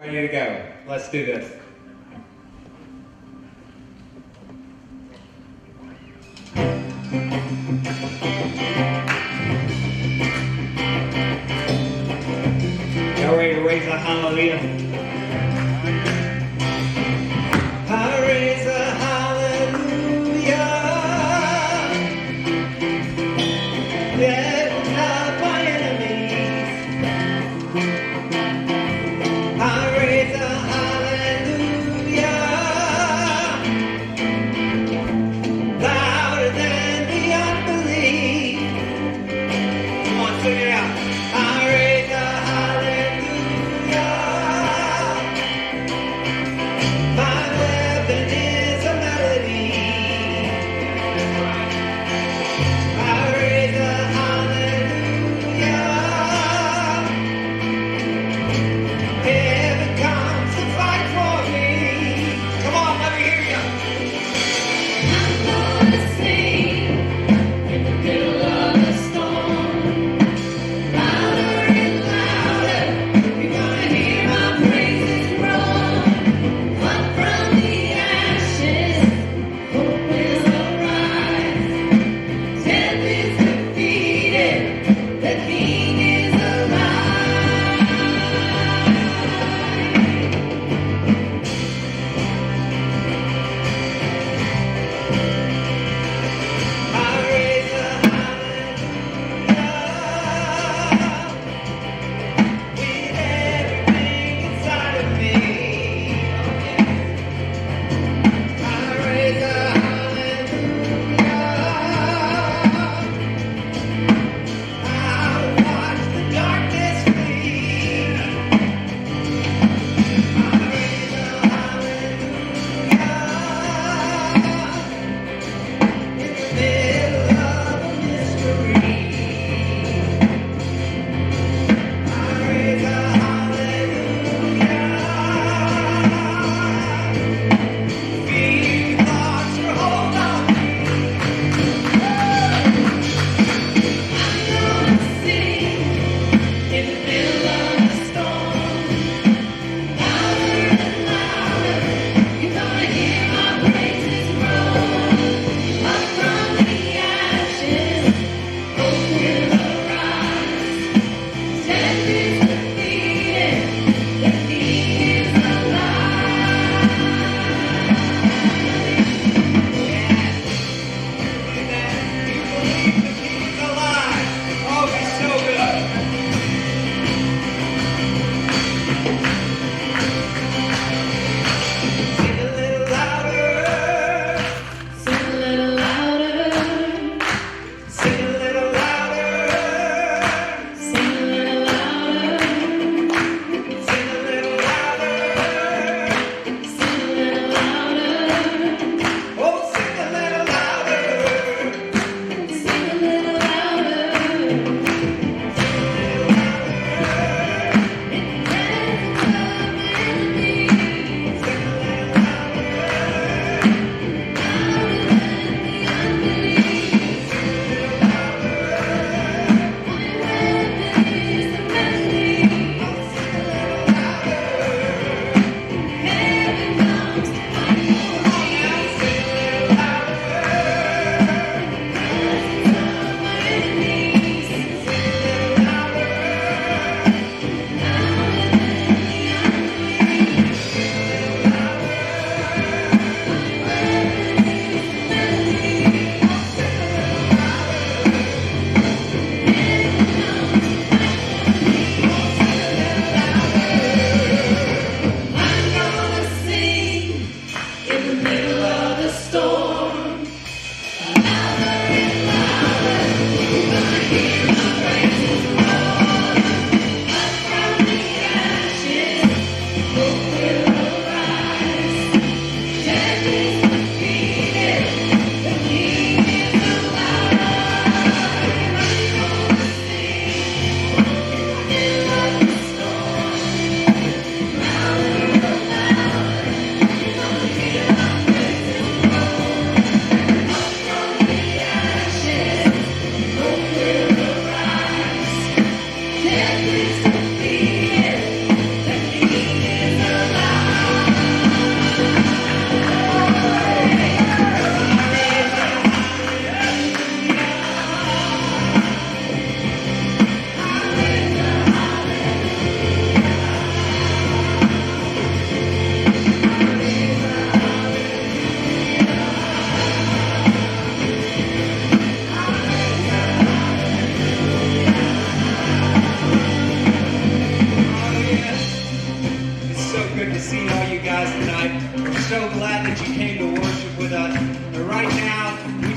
Ready to go. Let's do this. Y'all ready to raise a hallelujah? I raise a hallelujah. Lift up my enemies. I raise a hallelujah. Louder than the unbelief. Come on, sing it out. I raise a hallelujah.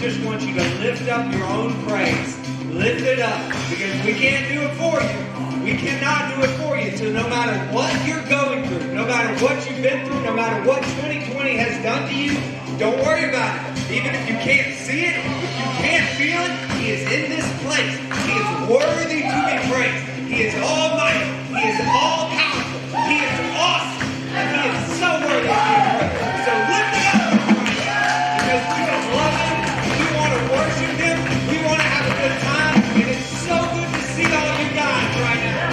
just want you to lift up your own praise. Lift it up, because we can't do it for you. We cannot do it for you. So no matter what you're going through, no matter what you've been through, no matter what 2020 has done to you, don't worry about it. Even if you can't see it, if you can't feel it, He is in this place. He is worthy to be praised. He is almighty. He is all powerful. He is awesome. And He is so worthy of being praised. So lift it up right now, because we just love Him. We want to worship Him. We want to have a good time. And it's so good to see all you guys right now.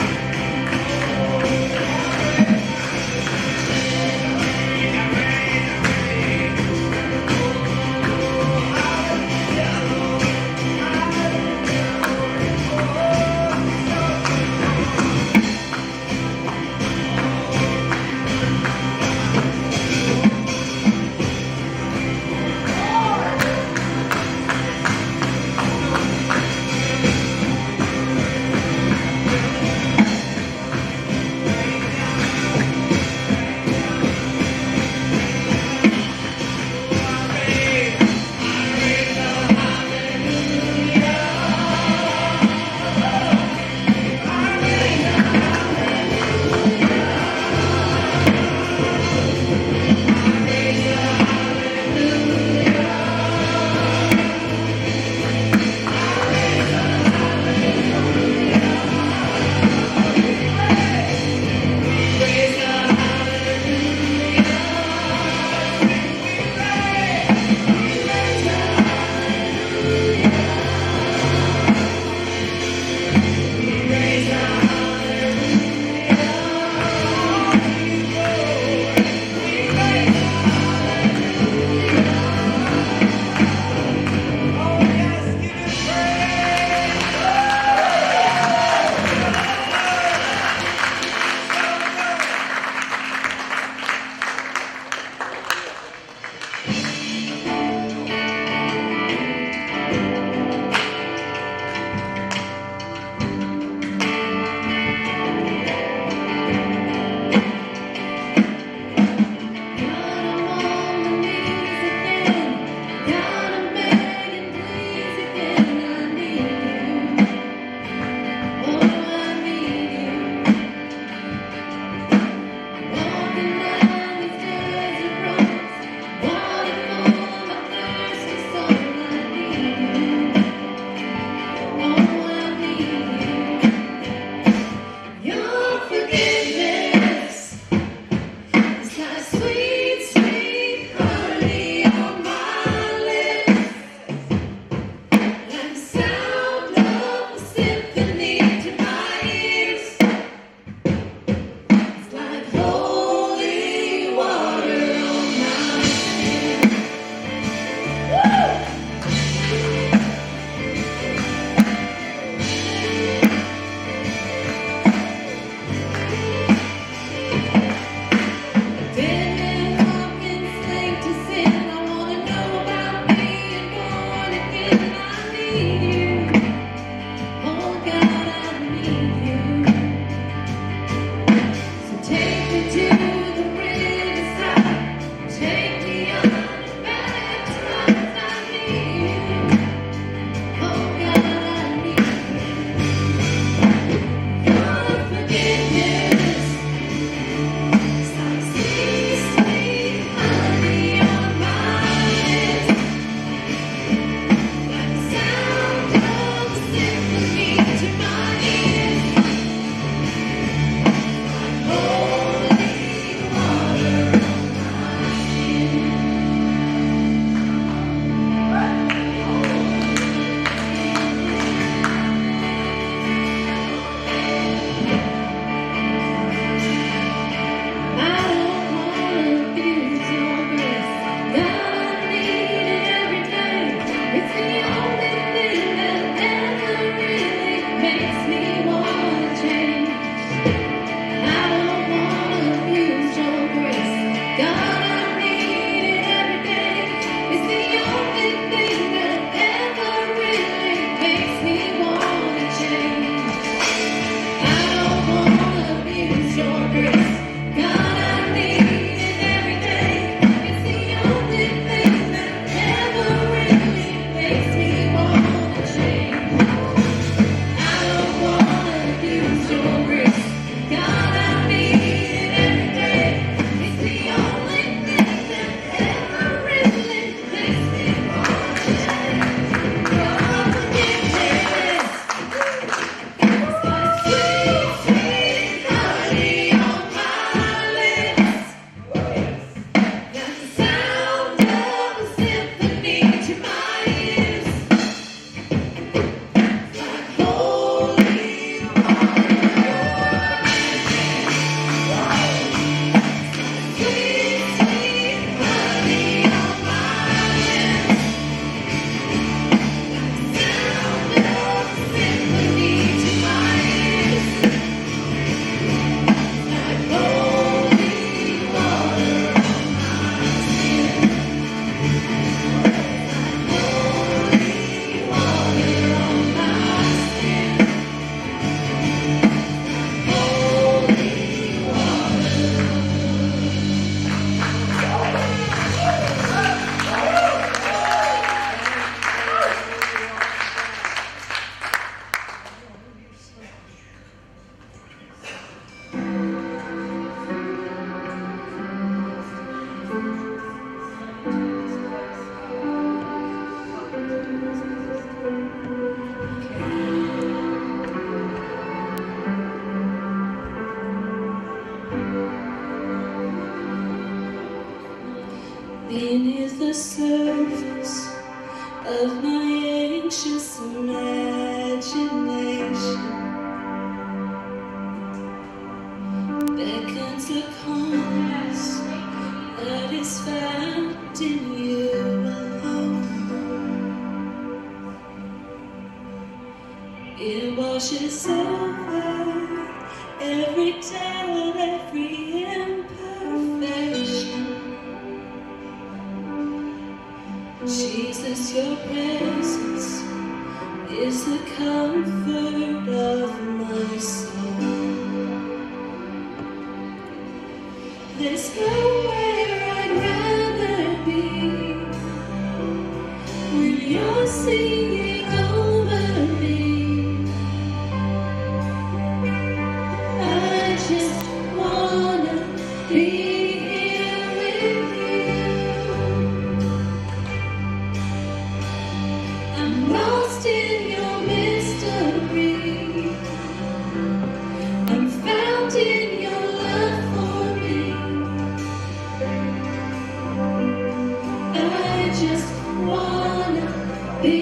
surface of my anxious imagination beckons the calmness that is found in you alone. It washes over every doubt, every imperfection. Jesus, your presence is the comfort of my soul. There's nowhere I'd rather be when you're singing over me. I just wanna be here with you. I'm lost in your mystery. I'm found in your love for me. I just wanna be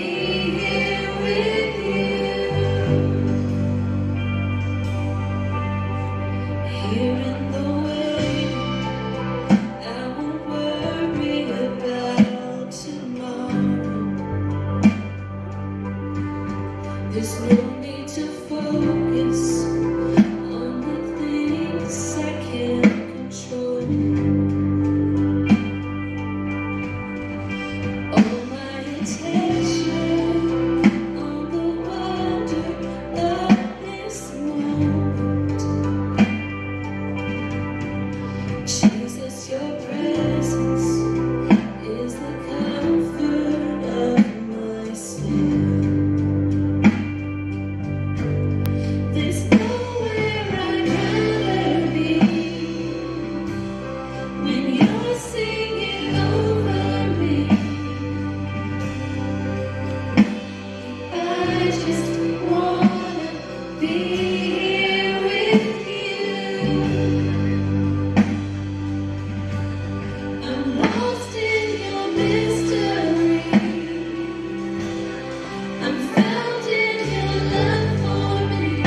here with you. Here in the way, I won't worry about tomorrow. There's no need to focus on the things I can't control. All my attention on the wonder of this moment. Jesus, your presence is the comfort of my soul. There's nowhere I'd rather be when you're singing over me. I just wanna be here with you. I'm lost in your mystery. I'm found in your love for me.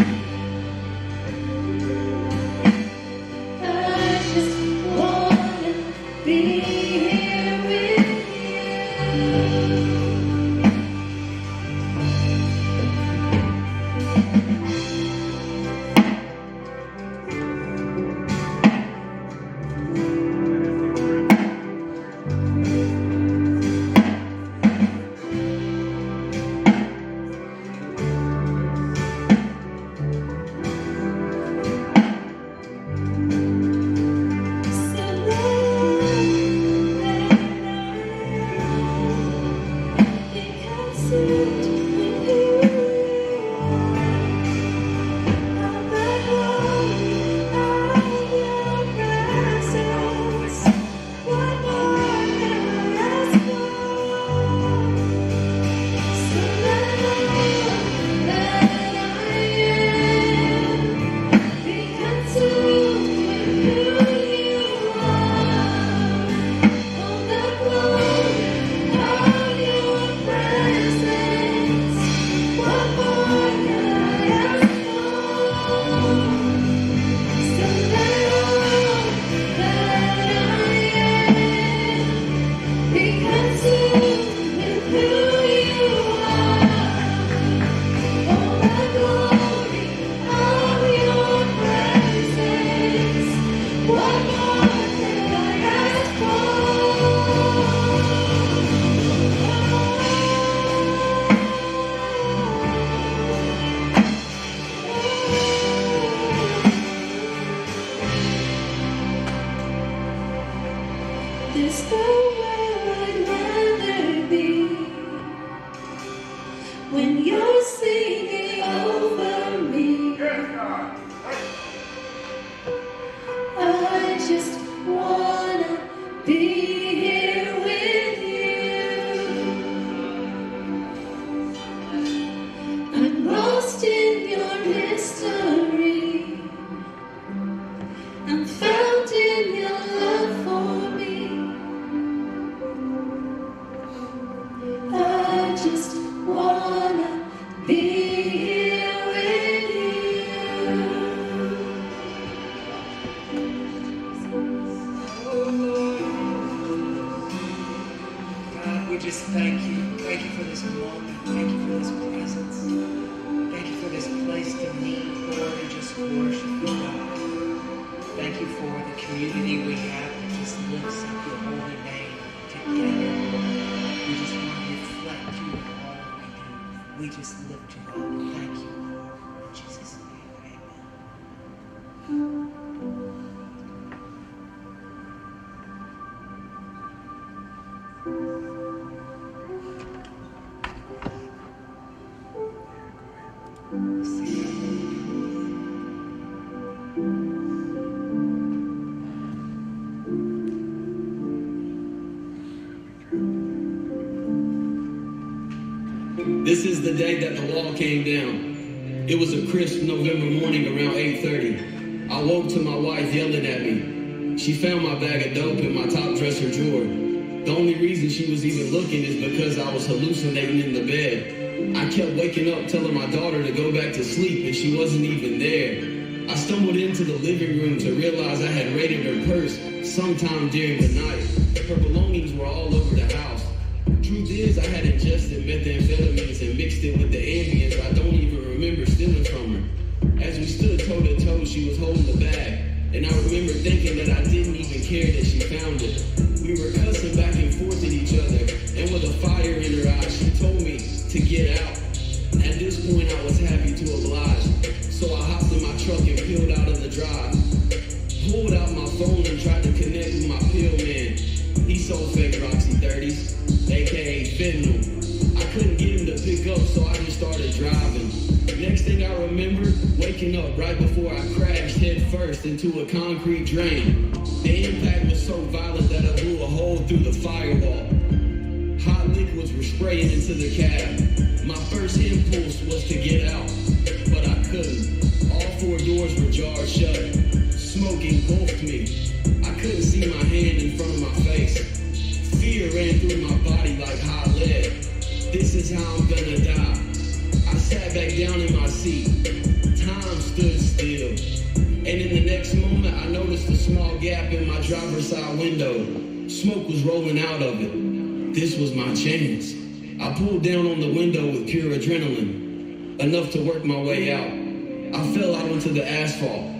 I just wanna be here with you. So long that I we just thank you. Thank you for this moment. Thank you for this presence. Thank you for this place to meet, Lord, and just worship you, God. Thank you for the community we have that just lifts up your holy name together. We just want to reflect you in all that we do. We just lift you up. Thank you, Lord. In Jesus' name, amen. This is the day that the wall came down. It was a crisp November morning around 8:30. I woke to my wife yelling at me. She found my bag of dope in my top dresser drawer. The only reason she was even looking is because I was hallucinating in the bed. I kept waking up telling my daughter to go back to sleep and she wasn't even there. I stumbled into the living room to realize I had raided her purse sometime during the night. Her belongings were all over the house. Truth is, I had ingested methamphetamines and mixed it with the Ambience I don't even remember stealing from her. As we stood toe to toe, she was holding the bag, and I remember thinking that I didn't even care that she found it. We were cussing back and forth at each other, and with a fire in her eyes, she told me to get out. At this point, I was happy to oblige, so I hopped in my truck and peeled out of the drive. Pulled out my phone and tried to connect with my pill man. He sold fake Roxy 30s, aka fentanyl. I couldn't get him to pick up, so I just started driving. Next thing I remember, waking up right before I crashed head first into a concrete drain. The impact was so violent that I blew a hole through the firewall. Hot liquids were spraying into the cab. My first impulse was to get out, but I couldn't. All four doors were jarred shut. Smoke engulfed me. I couldn't see my hand in front of my face. Fear ran through my body like hot lead. This is how I'm gonna die. I sat back down in my seat. Time stood still. And in the next moment, I noticed a small gap in my driver's side window. Smoke was rolling out of it. This was my chance. I pulled down on the window with pure adrenaline, enough to work my way out. I fell out onto the asphalt.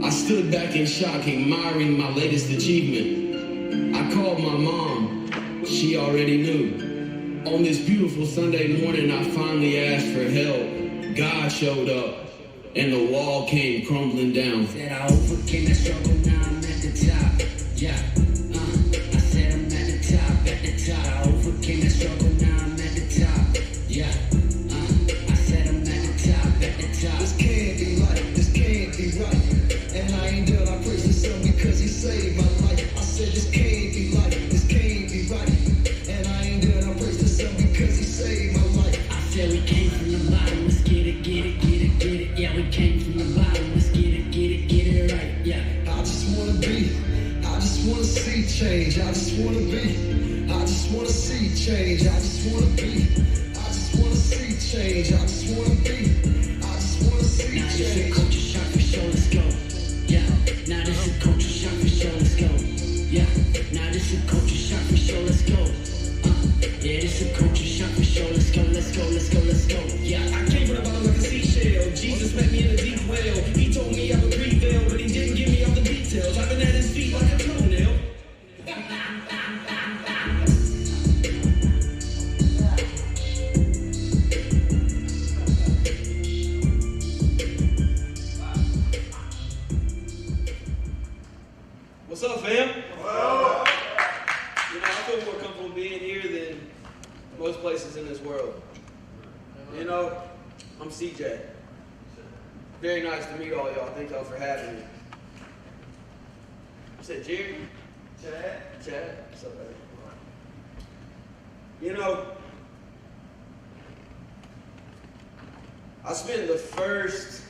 I stood back in shock, admiring my latest achievement. I called my mom. She already knew. On this beautiful Sunday morning, I finally asked for help. God showed up, and the wall came crumbling down. Said I overcame that struggle, now I'm at the top. Yeah, I said I'm at the top, at the top. I overcame that struggle, now I'm at the top. Yeah, I said I'm at the top, at the top. This can't be right, this can't be right. And I ain't done, I praise the Son because he saved my life. I said this can't be right, this can't be right. And I ain't done, I praise the Son because he saved my life. I said we came from the bottom, let's get it, get it, get it, get it. Yeah, we came from the bottom, let's get it, get it, get it right. Yeah. I just wanna see change. I just wanna see change. I just wanna see change. I just wanna see Now this a change. culture shock for sure, let's go. Yeah. Now this a culture shock for sure, let's go. Yeah. Now this a culture shock for sure, let's go. Yeah, this a culture shock for sure, let's go, let's go, let's go, let's go. Yeah. I came from the bottom like a seashell. Jesus met me in a deep well. He told me I would prevail, but he didn't give me all the details. I've been at his feet like a toenail. What's up, fam? You know, I feel more comfortable being here than most places in this world. You know, I'm CJ. Very nice to meet all y'all. Thank y'all for having me. You said Jerry? Chad? What's up, buddy? You know, I spent the first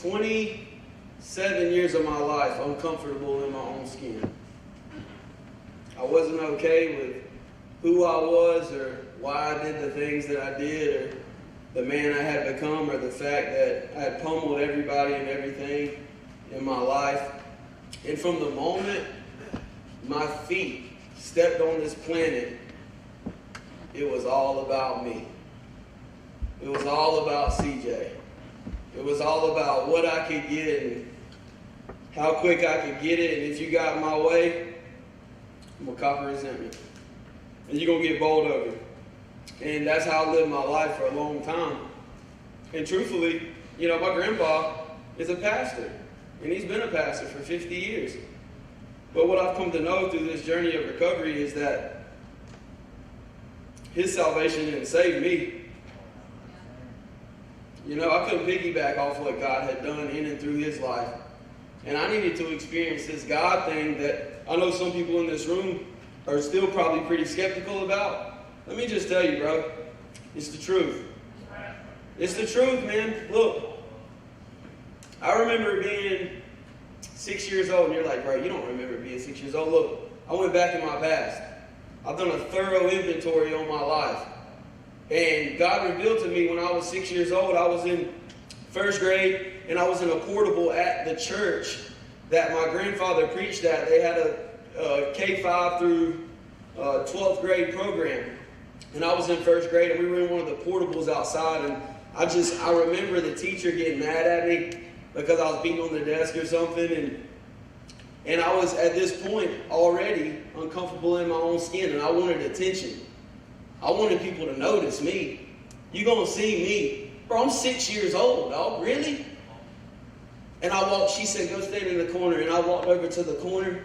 27 years of my life uncomfortable in my own skin. I wasn't okay with who I was or why I did the things that I did or the man I had become or the fact that I had pummeled everybody and everything in my life. And from the moment my feet stepped on this planet, it was all about me. It was all about CJ. It was all about what I could get and how quick I could get it. And if you got in my way, I'm going to cop a resentment. And you're going to get bowled over. And that's how I lived my life for a long time. And truthfully, my grandpa is a pastor. And he's been a pastor for 50 years. But what I've come to know through this journey of recovery is that his salvation didn't save me. I couldn't piggyback off what God had done in and through his life. And I needed to experience this God thing that I know some people in this room are still probably pretty skeptical about. Let me just tell you, bro, it's the truth. It's the truth, man. Look, I remember being 6 years old, and you're like, bro, you don't remember being 6 years old. Look, I went back in my past. I've done a thorough inventory on my life. And God revealed to me when I was 6 years old, I was in first grade, and I was in a portable at the church that my grandfather preached at. They had a K-5 through 12th grade program. And I was in first grade, and we were in one of the portables outside. And I remember the teacher getting mad at me because I was beating on the desk or something. And I was, at this point, already uncomfortable in my own skin, and I wanted attention. I wanted people to notice me. You gonna see me. Bro, I'm 6 years old, dog. Really? And I walked, she said, go stand in the corner. And I walked over to the corner,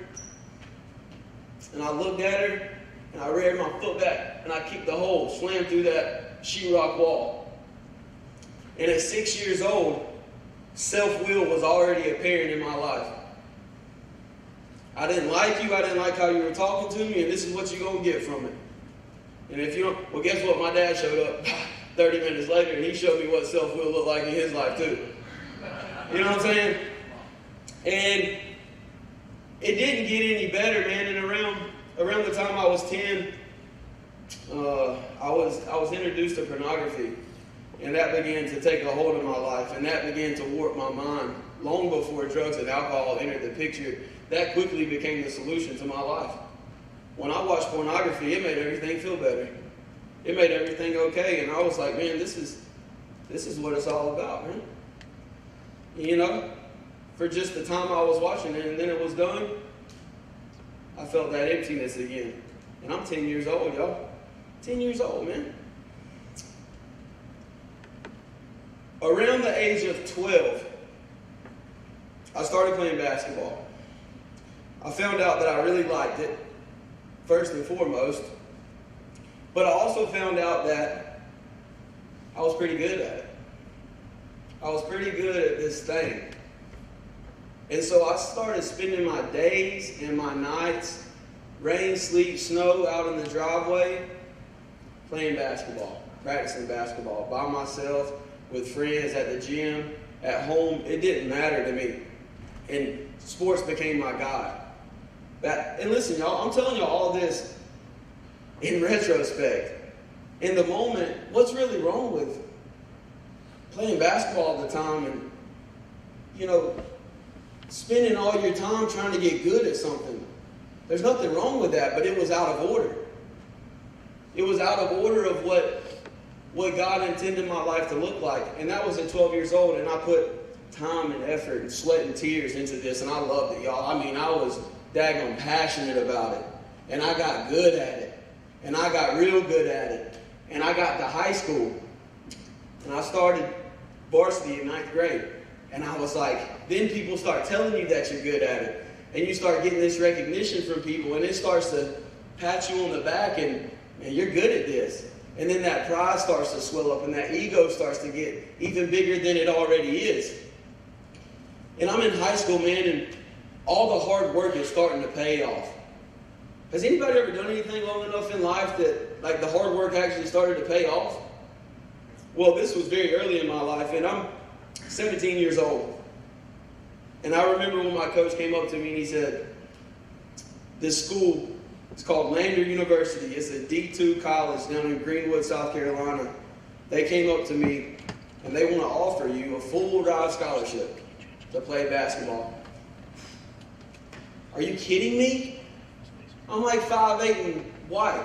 and I looked at her, and I reared my foot back, and I kicked the hole, slammed through that sheetrock wall. And at 6 years old, self-will was already apparent in my life. I didn't like you, I didn't like how you were talking to me, and this is what you're gonna get from it. And if you don't, well, guess what? My dad showed up 30 minutes later, and he showed me what self-will looked like in his life, too. You know what I'm saying? And it didn't get any better, man. And around the time I was 10, I was introduced to pornography. And that began to take a hold of my life. And that began to warp my mind. Long before drugs and alcohol entered the picture, that quickly became the solution to my life. When I watched pornography, it made everything feel better. It made everything okay. And I was like, man, this is what it's all about, man. For just the time I was watching it, and then it was done, I felt that emptiness again. And I'm 10 years old, y'all. 10 years old, man. Around the age of 12, I started playing basketball. I found out that I really liked it, first and foremost. But I also found out that I was pretty good at it. I was pretty good at this thing. And so I started spending my days and my nights, rain, sleet, snow, out in the driveway, playing basketball, practicing basketball by myself, with friends, at the gym, at home. It didn't matter to me. And sports became my God. And listen, y'all, I'm telling y'all all this in retrospect. In the moment, what's really wrong with playing basketball all the time and, spending all your time trying to get good at something? There's nothing wrong with that, but it was out of order. It was out of order of what God intended my life to look like. And that was at 12 years old, and I put time and effort and sweat and tears into this, and I loved it, y'all. I was daggone passionate about it. And I got good at it. And I got real good at it. And I got to high school. And I started varsity in 9th grade. And I was like, then people start telling you that you're good at it. And you start getting this recognition from people. And it starts to pat you on the back and you're good at this. And then that pride starts to swell up. And that ego starts to get even bigger than it already is. And I'm in high school, man, and all the hard work is starting to pay off. Has anybody ever done anything long enough in life that, the hard work actually started to pay off? Well, this was very early in my life, and I'm 17 years old. And I remember when my coach came up to me and he said, this school, it's called Lander University. It's a D2 college down in Greenwood, South Carolina. They came up to me, and they want to offer you a full ride scholarship to play basketball. Are you kidding me? I'm like 5'8" and white.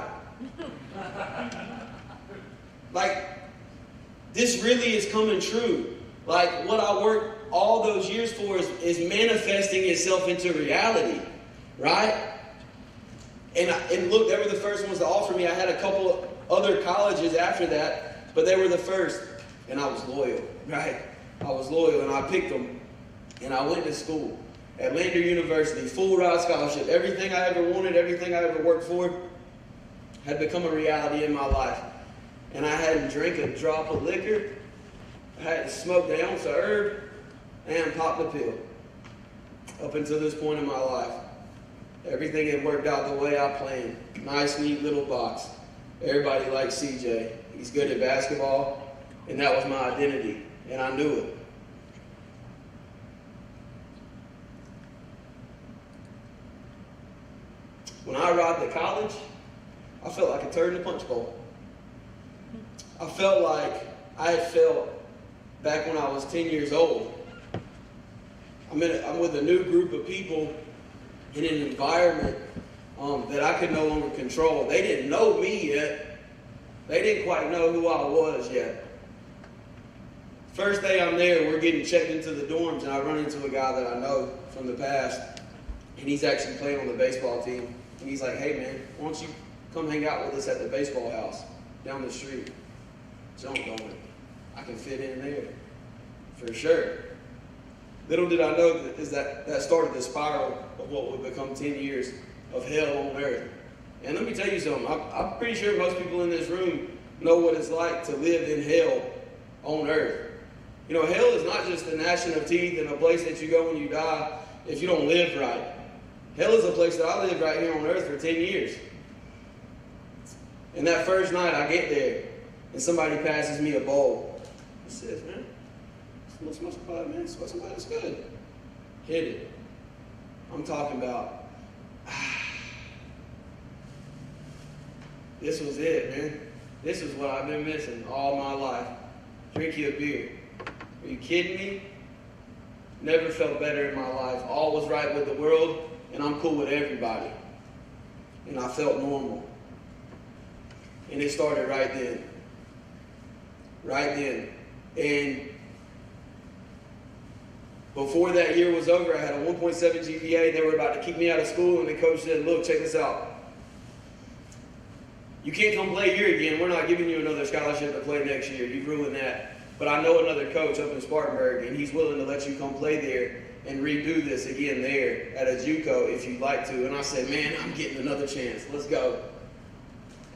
Like, this really is coming true. Like, what I worked all those years for is manifesting itself into reality, right? And look, they were the first ones to offer me. I had a couple of other colleges after that, but they were the first. And I was loyal, right? I was loyal, and I picked them. And I went to school at Lander University, full ride scholarship. Everything I ever wanted, everything I ever worked for had become a reality in my life. And I hadn't drank a drop of liquor. I hadn't smoked an ounce of herb and popped a pill up until this point in my life. Everything had worked out the way I planned. Nice, neat little box. Everybody likes CJ. He's good at basketball, and that was my identity, and I knew it. When I arrived at college, I felt like a turd in a punch bowl. I felt like I had felt back when I was 10 years old. I'm with a new group of people in an environment that I could no longer control. They didn't know me yet. They didn't quite know who I was yet. First day I'm there, we're getting checked into the dorms, and I run into a guy that I know from the past, and he's actually playing on the baseball team. And he's like, "Hey man, why don't you come hang out with us at the baseball house down the street?" Jump on it. I can fit in there, for sure. Little did I know that started the spiral of what would become 10 years of hell on earth. And let me tell you something, I'm pretty sure most people in this room know what it's like to live in hell on earth. You know, hell is not just the gnashing of teeth and a place that you go when you die if you don't live right. Hell is a place that I lived right here on earth for 10 years. And that first night I get there, and somebody passes me a bowl. He says, "Man, it smells good, man. It smells somebody that's good." Hit it. I'm talking about, this was it, man. This is what I've been missing all my life. Drink you a beer. Are you kidding me? Never felt better in my life. All was right with the world, and I'm cool with everybody. And I felt normal. And it started right then. Right then. And before that year was over, I had a 1.7 GPA. They were about to kick me out of school, and the coach said, "Look, check this out. You can't come play here again. We're not giving you another scholarship to play next year. You've ruined that. But I know another coach up in Spartanburg, and he's willing to let you come play there and redo this again there at a JUCO if you'd like to." And I said, "Man, I'm getting another chance. Let's go."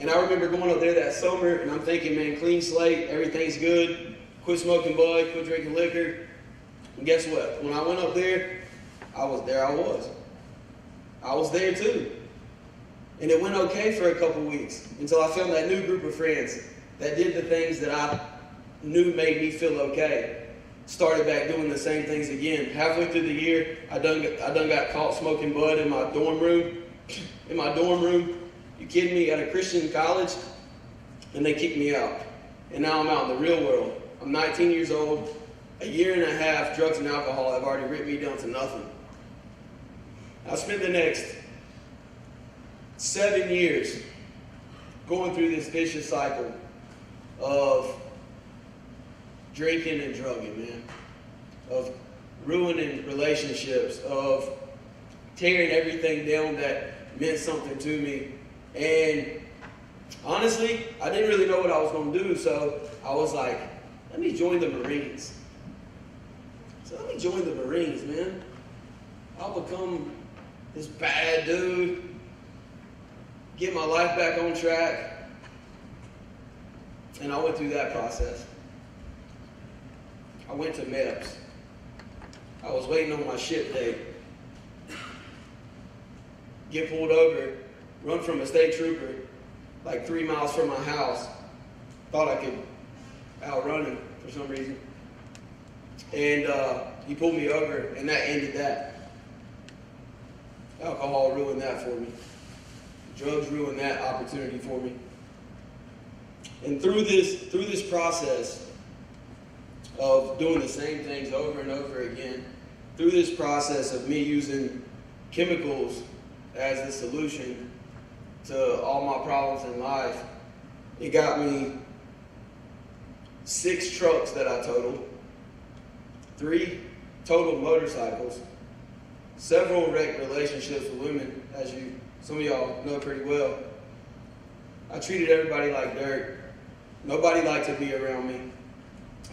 And I remember going up there that summer, and I'm thinking, man, clean slate, everything's good. Quit smoking bud, quit drinking liquor. And guess what? When I went up there, I was there. I was there too. And it went okay for a couple weeks until I found that new group of friends that did the things that I knew made me feel okay. Started back doing the same things again. Halfway through the year, I done got caught smoking bud in my dorm room. You kidding me? At a Christian college, and they kicked me out. And now I'm out in the real world. I'm 19 years old. A year and a half, drugs and alcohol have already ripped me down to nothing. I spent the next 7 years going through this vicious cycle of drinking and drugging, man. Of ruining relationships, of tearing everything down that meant something to me. And honestly, I didn't really know what I was going to do, so I was like, let me join the Marines. So let me join the Marines, man. I'll become this bad dude, get my life back on track. And I went through that process. I went to MEPS. I was waiting on my ship date. Get pulled over, run from a state trooper like 3 miles from my house. Thought I could outrun him for some reason. And he pulled me over, and that ended that. Alcohol ruined that for me. Drugs ruined that opportunity for me. And through this process of doing the same things over and over again, through this process of me using chemicals as the solution, to all my problems in life. It got me 6 trucks that I totaled, 3 total motorcycles, several wrecked relationships with women, as some of y'all know pretty well. I treated everybody like dirt. Nobody liked to be around me.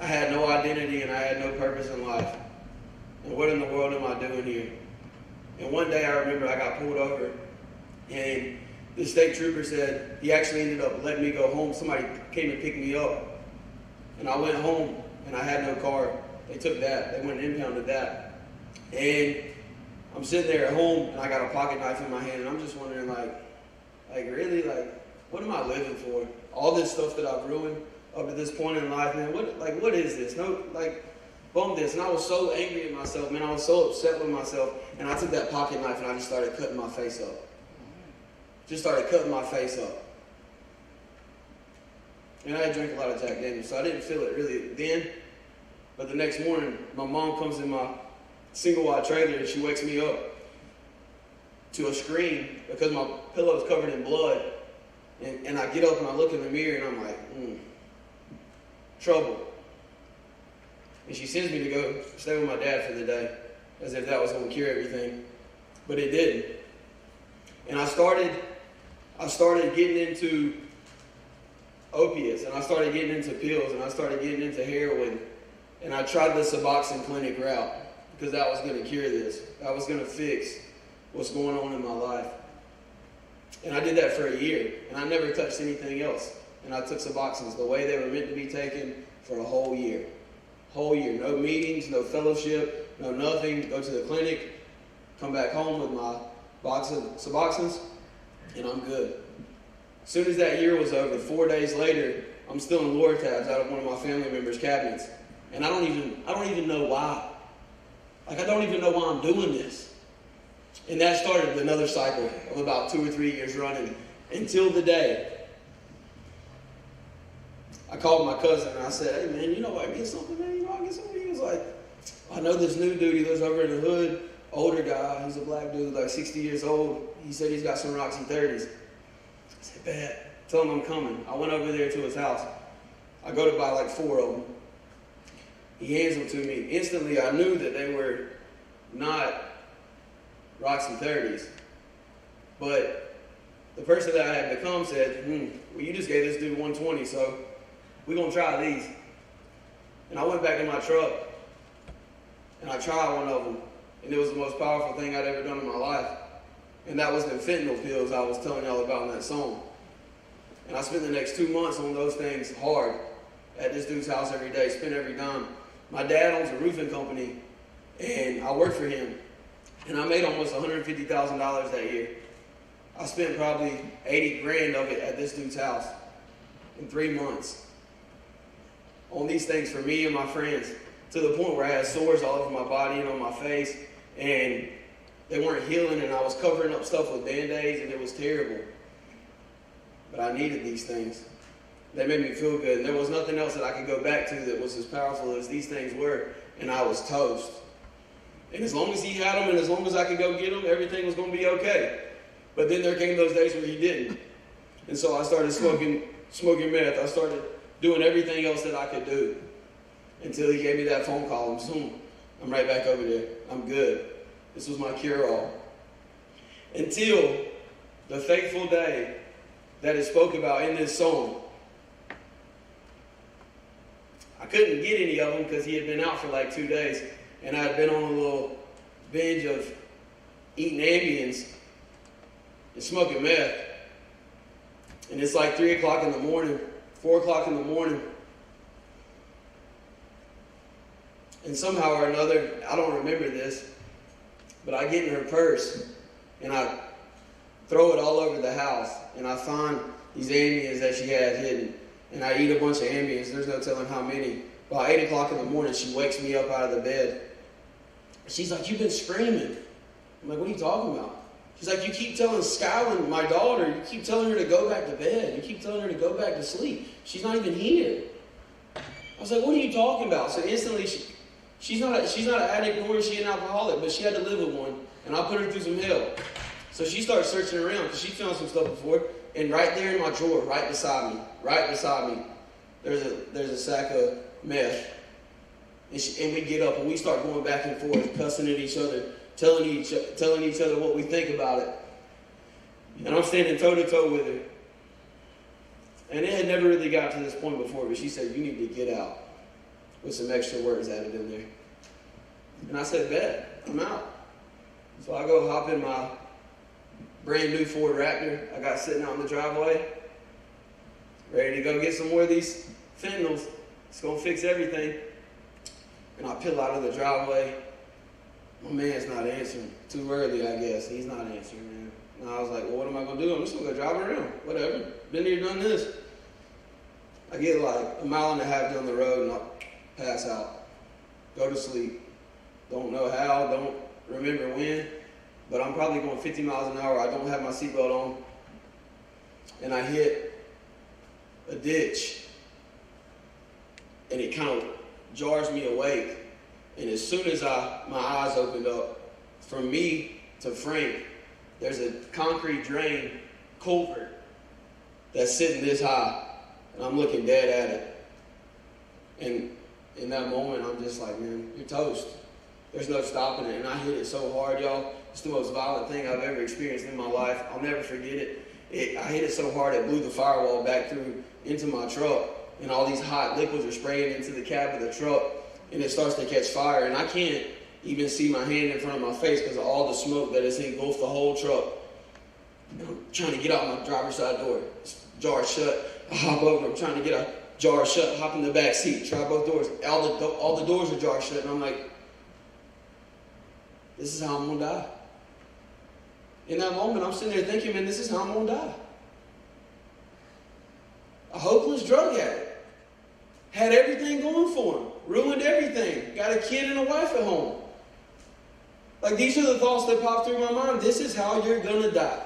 I had no identity and I had no purpose in life. And what in the world am I doing here? And one day I remember I got pulled over and the state trooper said he actually ended up letting me go home. Somebody came and picked me up. And I went home and I had no car. They took that. They went and impounded that. And I'm sitting there at home and I got a pocket knife in my hand and I'm just wondering like really, what am I living for? All this stuff that I've ruined up to this point in life, man, what is this? Bum this. And I was so angry at myself, man. I was so upset with myself. And I took that pocket knife and I just started cutting my face up. Just started cutting my face up. And I had drank a lot of Jack Daniels, so I didn't feel it really then. But the next morning, my mom comes in my single-wide trailer and she wakes me up to a scream because my pillow's covered in blood. And I get up and I look in the mirror and I'm like, trouble. And she sends me to go stay with my dad for the day, as if that was going to cure everything. But it didn't. And I started getting into opiates, and I started getting into pills, and I started getting into heroin. And I tried the Suboxone Clinic route because that was going to cure this. That was going to fix what's going on in my life. And I did that for a year, and I never touched anything else. And I took Suboxones the way they were meant to be taken for a whole year. Whole year. No meetings, no fellowship, no nothing. Go to the clinic, come back home with my box of Suboxones, and I'm good. As soon as that year was over, 4 days later, I'm still in Lortabs out of one of my family members' cabinets. And I don't even know why. I don't even know why I'm doing this. And that started another cycle of about 2 or 3 years running until the day I called my cousin and I said, hey man, I get something, man, I get something. He was like, I know this new dude, he lives over in the hood, older guy, he's a black dude, like 60 years old. He said he's got some Roxy 30s. I said, bet, tell him I'm coming. I went over there to his house. I go to buy like 4 of them. He hands them to me. Instantly, I knew that they were not Roxy 30s. But the person that I had become said, well, you just gave this dude 120, so we're going to try these. And I went back in my truck, and I tried one of them, and it was the most powerful thing I'd ever done in my life. And that was the fentanyl pills I was telling y'all about in that song. And I spent the next 2 months on those things hard at this dude's house every day, spent every dime. My dad owns a roofing company, and I worked for him. And I made almost $150,000 that year. I spent probably 80 grand of it at this dude's house in 3 months on these things for me and my friends, to the point where I had sores all over my body and on my face, and they weren't healing, and I was covering up stuff with Band-Aids, and it was terrible. But I needed these things. They made me feel good, and there was nothing else that I could go back to that was as powerful as these things were, and I was toast. And as long as he had them and as long as I could go get them, everything was going to be okay. But then there came those days where he didn't. And so I started smoking meth. I started doing everything else that I could do until he gave me that phone call. And boom, I'm right back over there. I'm good. This was my cure-all. Until the fateful day that is spoke about in this song. I couldn't get any of them because he had been out for like 2 days. And I had been on a little binge of eating Ambiens and smoking meth. And it's like 3 o'clock in the morning, 4 o'clock in the morning. And somehow or another, I don't remember this, but I get in her purse and I throw it all over the house. And I find these Ambiens that she had hidden. And I eat a bunch of Ambiens. There's no telling how many. By 8 o'clock in the morning, she wakes me up out of the bed. She's like, you've been screaming. I'm like, what are you talking about? She's like, you keep telling Skylin, my daughter, you keep telling her to go back to bed. You keep telling her to go back to sleep. She's not even here. I was like, what are you talking about? So instantly, she's not an addict nor is she an alcoholic, but she had to live with one. And I put her through some hell. So she starts searching around because she found some stuff before. And right there in my drawer, right beside me, there's a sack of meth. And we get up and we start going back and forth, cussing at each other, telling each other what we think about it. And I'm standing toe to toe with her. And it had never really got to this point before, but she said, "You need to get out," with some extra words added in there. And I said, "Bet, I'm out." So I go hop in my brand new Ford Raptor I got sitting out in the driveway, ready to go get some more of these fentanyls. It's going to fix everything. And I peel out of the driveway. My man's not answering. Too early, I guess. He's not answering, man. And I was like, well, what am I going to do? I'm just going to go drive around. Whatever. Been here, done this. I get like 1.5 miles down the road and I pass out. Go to sleep. Don't know how, don't remember when, but I'm probably going 50 miles an hour. I don't have my seatbelt on. And I hit a ditch. And it kind of jars me awake. And as soon as my eyes opened up, from me to Frank, there's a concrete drain culvert that's sitting this high. And I'm looking dead at it. And in that moment, I'm just like, man, you're toast. There's no stopping it. And I hit it so hard, y'all. It's the most violent thing I've ever experienced in my life. I'll never forget it. I hit it so hard it blew the firewall back through into my truck. And all these hot liquids are spraying into the cab of the truck. And it starts to catch fire. And I can't even see my hand in front of my face because of all the smoke that has engulfed the whole truck. And I'm trying to get out my driver's side door. It's jarred shut. I hop over. I'm trying to get a jar shut. Hop in the back seat. Try both doors. All the doors are jarred shut. And I'm like, this is how I'm going to die. In that moment, I'm sitting there thinking, man, this is how I'm going to die. A hopeless drug addict. Had everything going for him. Ruined everything. Got a kid and a wife at home. Like, these are the thoughts that pop through my mind. This is how you're going to die.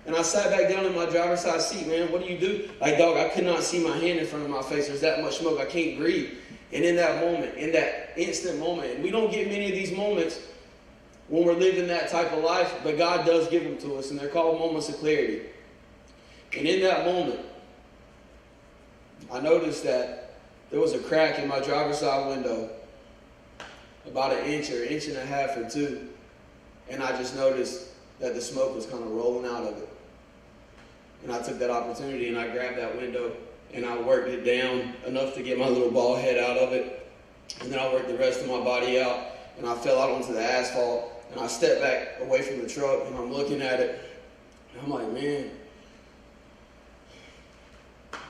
And I sat back down in my driver's side seat, man. What do you do? Like, dog, I could not see my hand in front of my face. There's that much smoke. I can't breathe. And in that moment, in that instant moment, and we don't get many of these moments when we're living that type of life, but God does give them to us, and they're called moments of clarity. And in that moment, I noticed that there was a crack in my driver's side window, about an inch or inch and a half or two, and I just noticed that the smoke was kind of rolling out of it. And I took that opportunity and I grabbed that window and I worked it down enough to get my little bald head out of it. And then I worked the rest of my body out and I fell out onto the asphalt and I stepped back away from the truck and I'm looking at it and I'm like, man,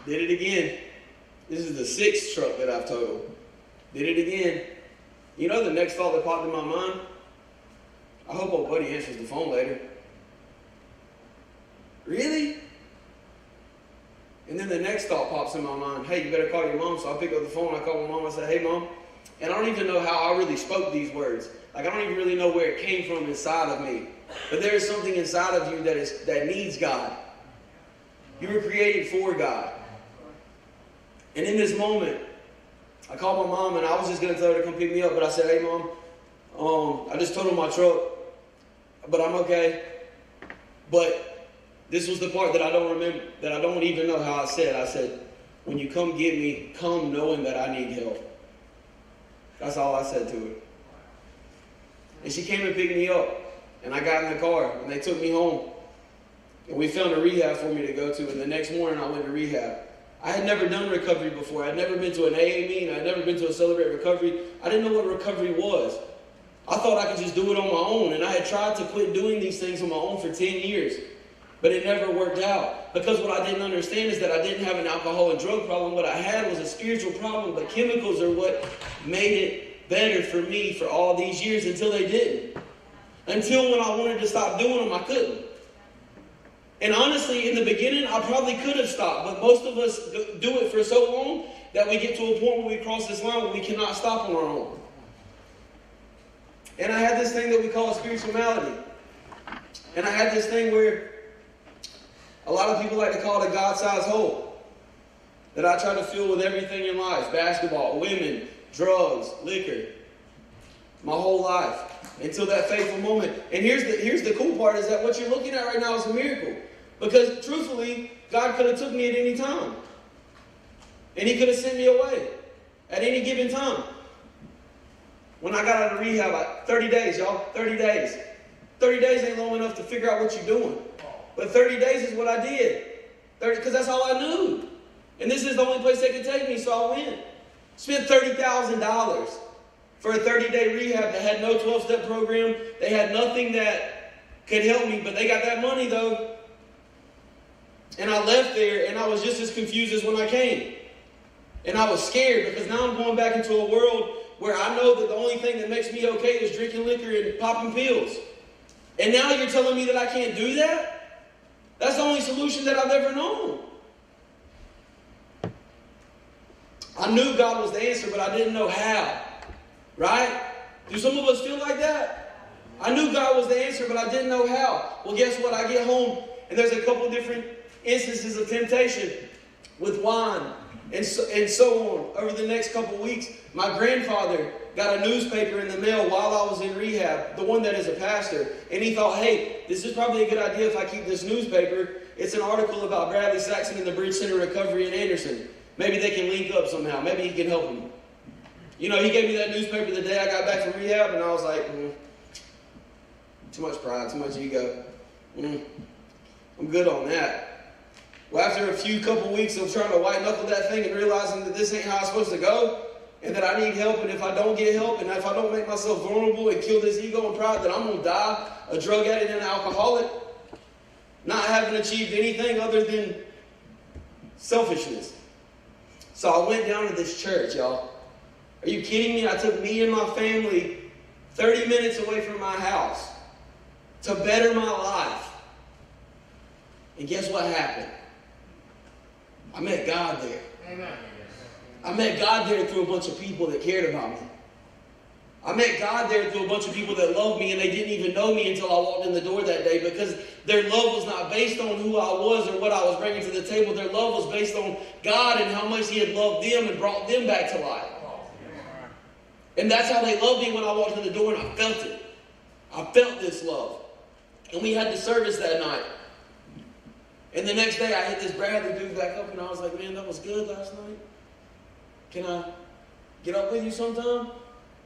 did it again. This is the 6th truck that I've totaled. Did it again. You know the next thought that popped in my mind? I hope old buddy answers the phone later. Really? And then the next thought pops in my mind. Hey, you better call your mom. So I pick up the phone. I call my mom. I say, hey, Mom. And I don't even know how I really spoke these words. Like, I don't even really know where it came from inside of me. But there is something inside of you that needs God. You were created for God. And in this moment, I called my mom, and I was just going to tell her to come pick me up. But I said, hey, Mom, I just totaled my truck, but I'm okay. But this was the part that I don't remember, that I don't even know how I said. I said, when you come get me, come knowing that I need help. That's all I said to her. And she came and picked me up, and I got in the car, and they took me home. And we found a rehab for me to go to, and the next morning I went to rehab. I had never done recovery before. I had never been to an AA meeting. I had never been to a Celebrate Recovery. I didn't know what recovery was. I thought I could just do it on my own, and I had tried to quit doing these things on my own for 10 years, but it never worked out. Because what I didn't understand is that I didn't have an alcohol and drug problem. What I had was a spiritual problem, but chemicals are what made it better for me for all these years until they didn't. Until when I wanted to stop doing them, I couldn't. And honestly, in the beginning, I probably could have stopped, but most of us do it for so long that we get to a point where we cross this line where we cannot stop on our own. And I had this thing that we call a spiritual malady. And I had this thing where a lot of people like to call it a God-sized hole that I try to fill with everything in life: basketball, women, drugs, liquor. my whole life until that fateful moment. And here's the cool part is that what you're looking at right now is a miracle. Because truthfully, God could have took me at any time. And he could have sent me away at any given time. When I got out of rehab, 30 days, y'all, 30 days. 30 days ain't long enough to figure out what you're doing. But 30 days is what I did. Because that's all I knew. And this is the only place they could take me, so I went. Spent $30,000 for a 30-day rehab that had no 12-step program. They had nothing that could help me, but they got that money, though. And I left there, and I was just as confused as when I came. And I was scared, because now I'm going back into a world where I know that the only thing that makes me okay is drinking liquor and popping pills. And now you're telling me that I can't do that? That's the only solution that I've ever known. I knew God was the answer, but I didn't know how. Right? Do some of us feel like that? I knew God was the answer, but I didn't know how. Well, guess what? I get home, and there's a couple different instances of temptation with wine and so on. Over the next couple weeks, my grandfather got a newspaper in the mail while I was in rehab, the one that is a pastor, and he thought, hey, this is probably a good idea if I keep this newspaper. It's an article about Bradley Saxon and the Bridge Center Recovery in Anderson. Maybe they can link up somehow. Maybe he can help him. You know, he gave me that newspaper the day I got back from rehab, and I was like, too much pride, too much ego. I'm good on that. Well, after a couple weeks of trying to white knuckle that thing and realizing that this ain't how it's supposed to go, and that I need help, and if I don't get help, and if I don't make myself vulnerable and kill this ego and pride, that I'm going to die a drug addict and an alcoholic, not having achieved anything other than selfishness. So I went down to this church, y'all. Are you kidding me? I took me and my family 30 minutes away from my house to better my life. And guess what happened? I met God there. Amen. I met God there through a bunch of people that cared about me. I met God there through a bunch of people that loved me, and they didn't even know me until I walked in the door that day, because their love was not based on who I was or what I was bringing to the table. Their love was based on God and how much He had loved them and brought them back to life. And that's how they loved me when I walked in the door, and I felt it. I felt this love. And we had the service that night. And the next day I hit this Bradley dude back up, and I was like, man, that was good last night. Can I get up with you sometime?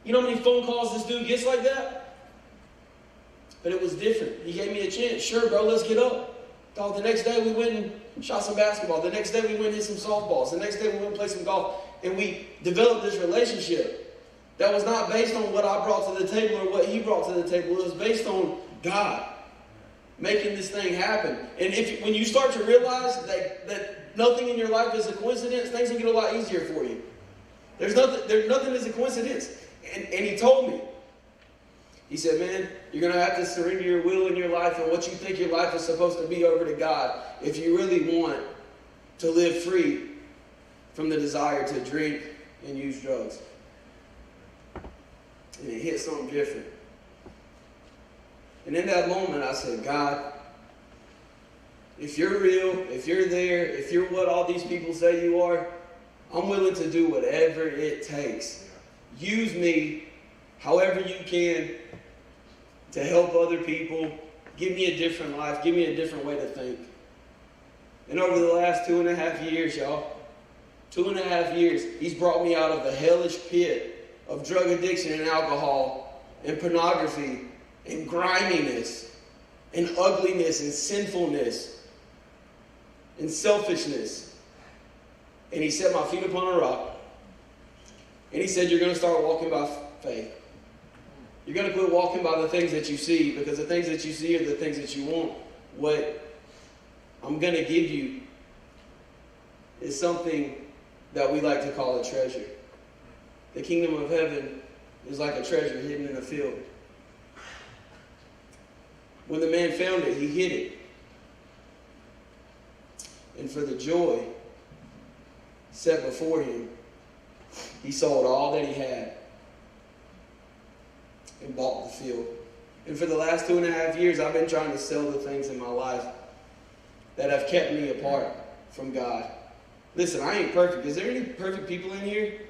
You know how many phone calls this dude gets like that? But it was different. He gave me a chance. Sure, bro, let's get up. Dog, the next day we went and shot some basketball. The next day we went and hit some softballs. The next day we went and played some golf. And we developed this relationship that was not based on what I brought to the table or what he brought to the table. It was based on God making this thing happen. And when you start to realize that nothing in your life is a coincidence, things will get a lot easier for you. There's nothing is a coincidence. And he told me, he said, man, you're going to have to surrender your will in your life and what you think your life is supposed to be over to God if you really want to live free from the desire to drink and use drugs. And it hit something different. And in that moment, I said, God, if you're real, if you're there, if you're what all these people say you are, I'm willing to do whatever it takes. Use me however you can to help other people. Give me a different life. Give me a different way to think. And over the last 2.5 years, y'all, 2.5 years, He's brought me out of the hellish pit of drug addiction and alcohol and pornography and griminess and ugliness and sinfulness and selfishness. And He set my feet upon a rock. And He said, you're going to start walking by faith. You're going to quit walking by the things that you see, because the things that you see are the things that you want. What I'm going to give you is something that we like to call a treasure. The kingdom of heaven is like a treasure hidden in a field. When the man found it, he hid it. And for the joy set before him, he sold all that he had and bought the field. And for the last 2.5 years, I've been trying to sell the things in my life that have kept me apart from God. Listen, I ain't perfect. Is there any perfect people in here?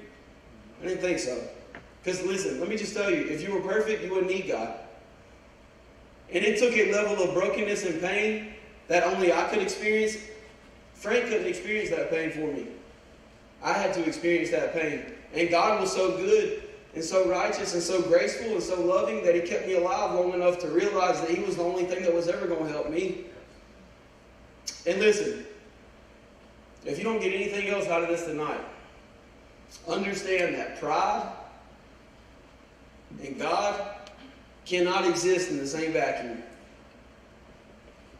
I didn't think so. Because listen, let me just tell you, if you were perfect, you wouldn't need God. And it took a level of brokenness and pain that only I could experience. Frank couldn't experience that pain for me. I had to experience that pain. And God was so good and so righteous and so graceful and so loving that he kept me alive long enough to realize that he was the only thing that was ever going to help me. And listen, if you don't get anything else out of this tonight, understand that pride and God cannot exist in the same vacuum.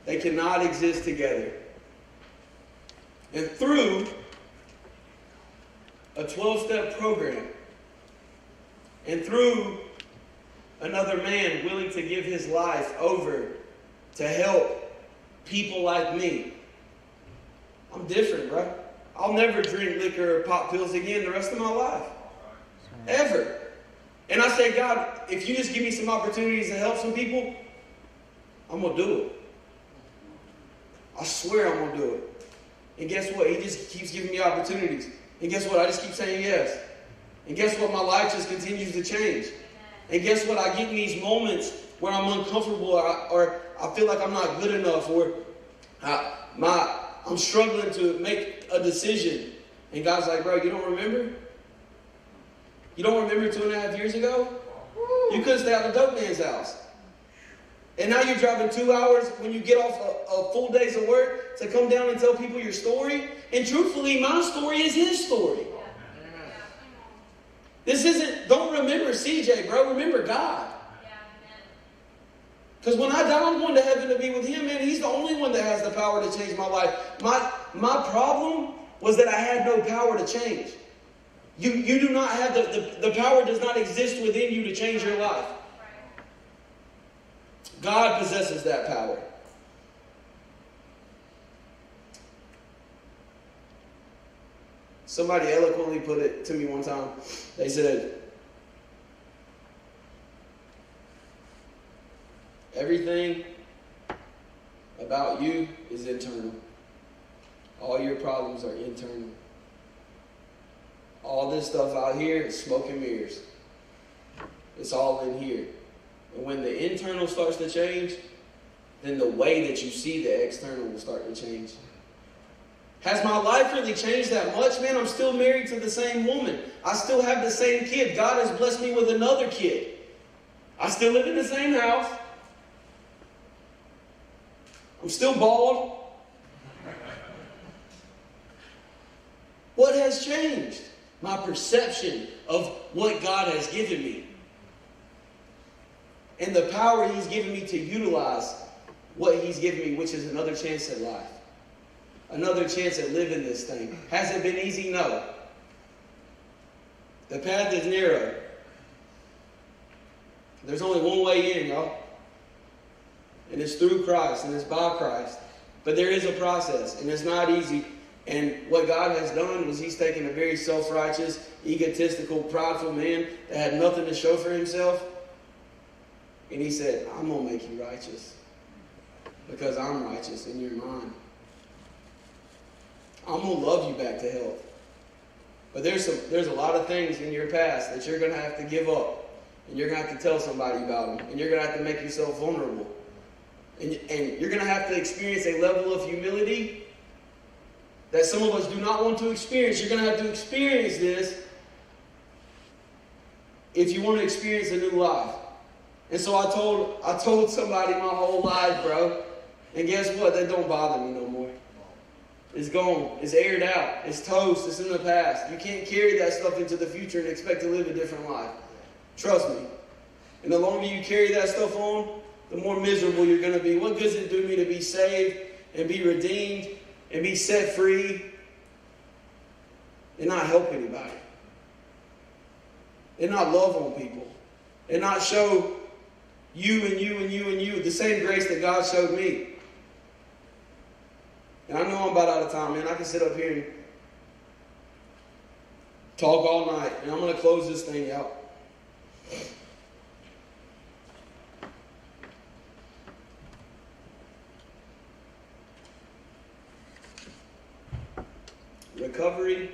They cannot exist together. And through a 12-step program, and through another man willing to give his life over to help people like me, I'm different, bro. I'll never drink liquor or pop pills again the rest of my life. Ever. And I say, God, if you just give me some opportunities to help some people, I'm going to do it. I swear I'm going to do it. And guess what? He just keeps giving me opportunities. And guess what? I just keep saying yes. And guess what? My life just continues to change. And guess what? I get in these moments where I'm uncomfortable or I feel like I'm not good enough or I'm struggling to make a decision. And God's like, bro, you don't remember? You don't remember 2.5 years ago? You couldn't stay out of the dope man's house. And now you're driving 2 hours when you get off a full days of work to come down and tell people your story. And truthfully, my story is his story. This isn't, don't remember CJ, bro. Remember God. Because when I die, I'm going to heaven to be with him, man. He's the only one that has the power to change my life. My problem was that I had no power to change. You do not have, the power does not exist within you to change your life. God possesses that power. Somebody eloquently put it to me one time. They said, everything about you is internal. All your problems are internal. All this stuff out here is smoke and mirrors. It's all in here. And when the internal starts to change, then the way that you see the external will start to change. Has my life really changed that much? Man, I'm still married to the same woman. I still have the same kid. God has blessed me with another kid. I still live in the same house. I'm still bald. What has changed? My perception of what God has given me. And the power he's given me to utilize what he's given me, which is another chance at life. Another chance at living this thing. Has it been easy? No. The path is narrow. There's only one way in, y'all. And it's through Christ, and it's by Christ. But there is a process, and it's not easy. And what God has done was he's taken a very self-righteous, egotistical, prideful man that had nothing to show for himself. And he said, I'm going to make you righteous. Because I'm righteous and you're mine. I'm going to love you back to health. But there's a lot of things in your past that you're going to have to give up. And you're going to have to tell somebody about them. And you're going to have to make yourself vulnerable. And you're going to have to experience a level of humility that some of us do not want to experience. You're going to have to experience this if you want to experience a new life. And so I told somebody my whole life, bro. And guess what? That don't bother me no more. It's gone. It's aired out. It's toast. It's in the past. You can't carry that stuff into the future and expect to live a different life. Trust me. And the longer you carry that stuff on, the more miserable you're going to be. What good does it do me to be saved and be redeemed and be set free and not help anybody? And not love on people? And not show you and you and you and you the same grace that God showed me? And I know I'm about out of time, man. I can sit up here and talk all night. And I'm going to close this thing out. Recovery,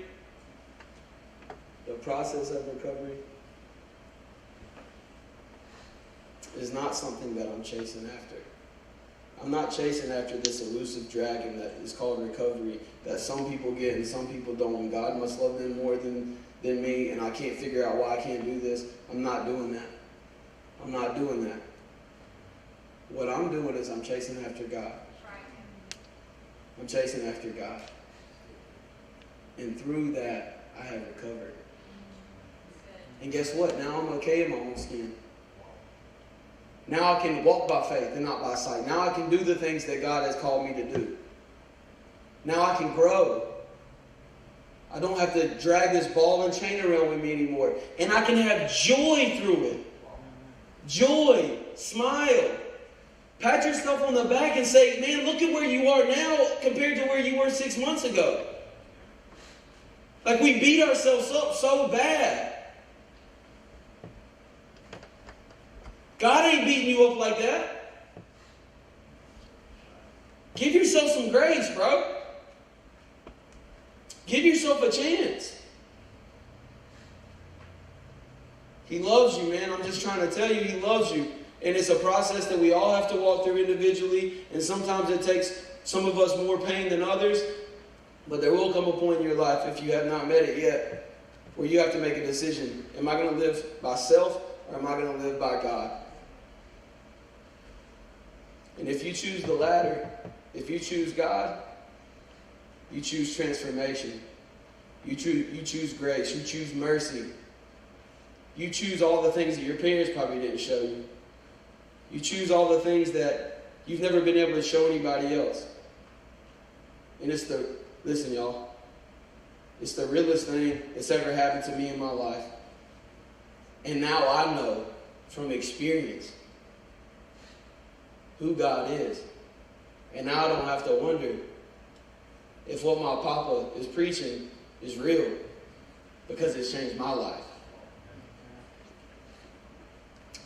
the process of recovery, is not something that I'm chasing after. I'm not chasing after this elusive dragon that is called recovery, that some people get and some people don't. And God must love them more than me, and I can't figure out why I can't do this. I'm not doing that. I'm not doing that. What I'm doing is I'm chasing after God. I'm chasing after God. And through that, I have recovered. And guess what? Now I'm okay in my own skin. Now I can walk by faith and not by sight. Now I can do the things that God has called me to do. Now I can grow. I don't have to drag this ball and chain around with me anymore. And I can have joy through it. Joy. Smile. Pat yourself on the back and say, man, look at where you are now compared to where you were 6 months ago. Like we beat ourselves up so bad. God ain't beating you up like that. Give yourself some grace, bro. Give yourself a chance. He loves you, man. I'm just trying to tell you, He loves you. And it's a process that we all have to walk through individually. And sometimes it takes some of us more pain than others. But there will come a point in your life, if you have not met it yet, where you have to make a decision. Am I going to live by self, or am I going to live by God? And if you choose the latter, if you choose God, you choose transformation. You choose grace. You choose mercy. You choose all the things that your parents probably didn't show you. You choose all the things that you've never been able to show anybody else. And listen, y'all, it's the realest thing that's ever happened to me in my life. And now I know from experience who God is. And now I don't have to wonder if what my papa is preaching is real, because it's changed my life.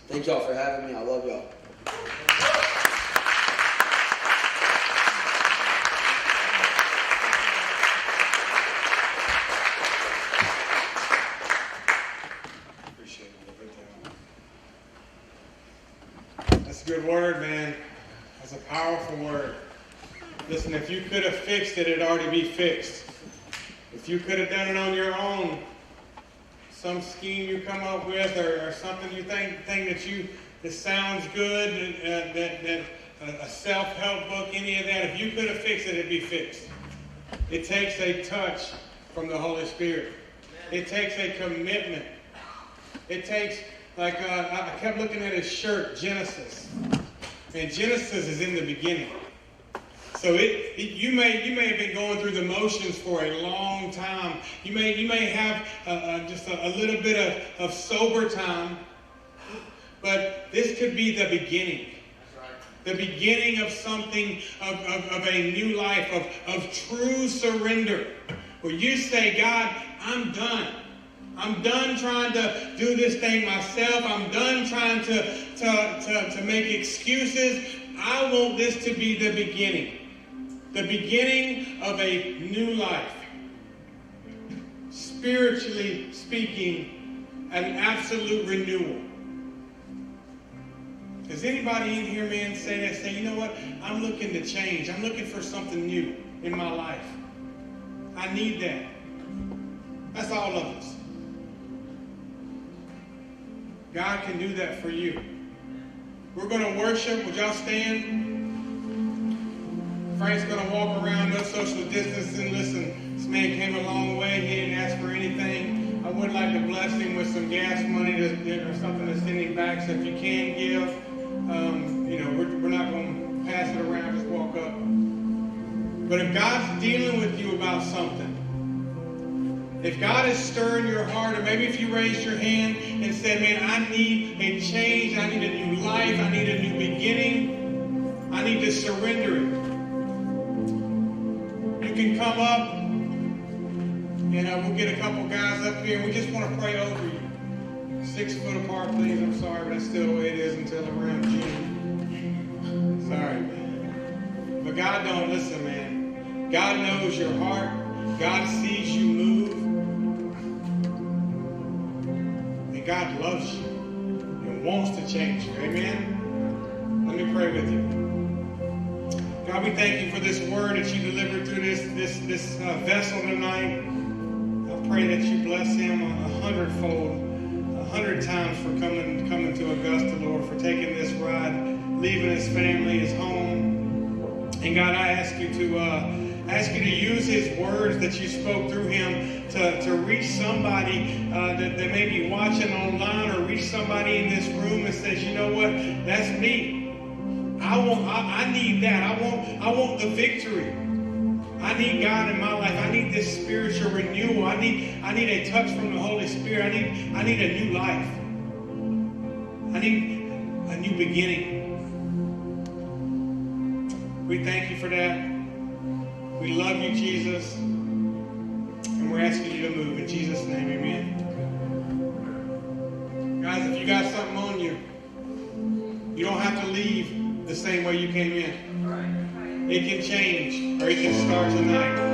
Thank y'all for having me. I love y'all. Appreciate it. That's a good word, man. That's a powerful word. Listen, if you could have fixed it, it'd already be fixed. If you could have done it on your own, some scheme you come up with, or something you think that sounds good, that a self-help book, any of that, if you could have fixed it, it'd be fixed. It takes a touch from the Holy Spirit. It takes a commitment. It takes, like, I kept looking at his shirt, Genesis. And Genesis is in the beginning. So you may have been going through the motions for a long time. You may have just a little bit of sober time, but this could be the beginning. The beginning of something, of a new life, of true surrender, where you say, God, I'm done. I'm done trying to do this thing myself. I'm done trying to make excuses. I want this to be the beginning. The beginning of a new life. Spiritually speaking, an absolute renewal. Does anybody in here, man, say, you know what? I'm looking to change. I'm looking for something new in my life. I need that. That's all of us. God can do that for you. We're going to worship. Would y'all stand? Frank's going to walk around, no social distancing. Listen, this man came a long way. He didn't ask for anything. I would like to bless him with some gas money or something to send him back. So if you can give, we're not going to pass it around. Just walk up. But if God's dealing with you about something, if God is stirring your heart, or maybe if you raised your hand and said, man, I need a change, I need a new life, I need a new beginning, I need to surrender it. You can come up, and we'll get a couple guys up here, and we just want to pray over you. 6 foot apart, please. I'm sorry, but that's still the way it is until around June. Sorry, man. But God don't listen, man. God knows your heart. God sees you move. And God loves you. And and wants to change you. Amen? Let me pray with you. God, we thank you for this word that you delivered through this vessel tonight. I pray that you bless him 100-fold, 100 times for coming to Augusta, Lord, for taking this ride, leaving his family, his home. And God, I ask you to use his words that you spoke through him to reach somebody that may be watching online, or reach somebody in this room that says, you know what, that's me. I need that. I want the victory. I need God in my life. I need this spiritual renewal. I need a touch from the Holy Spirit. I need a new life. I need a new beginning. We thank you for that. We love you, Jesus. And we're asking you to move. In Jesus' name, amen. Guys, if you got something on you, you don't have to leave the same way you came in. It can change, or it can start tonight.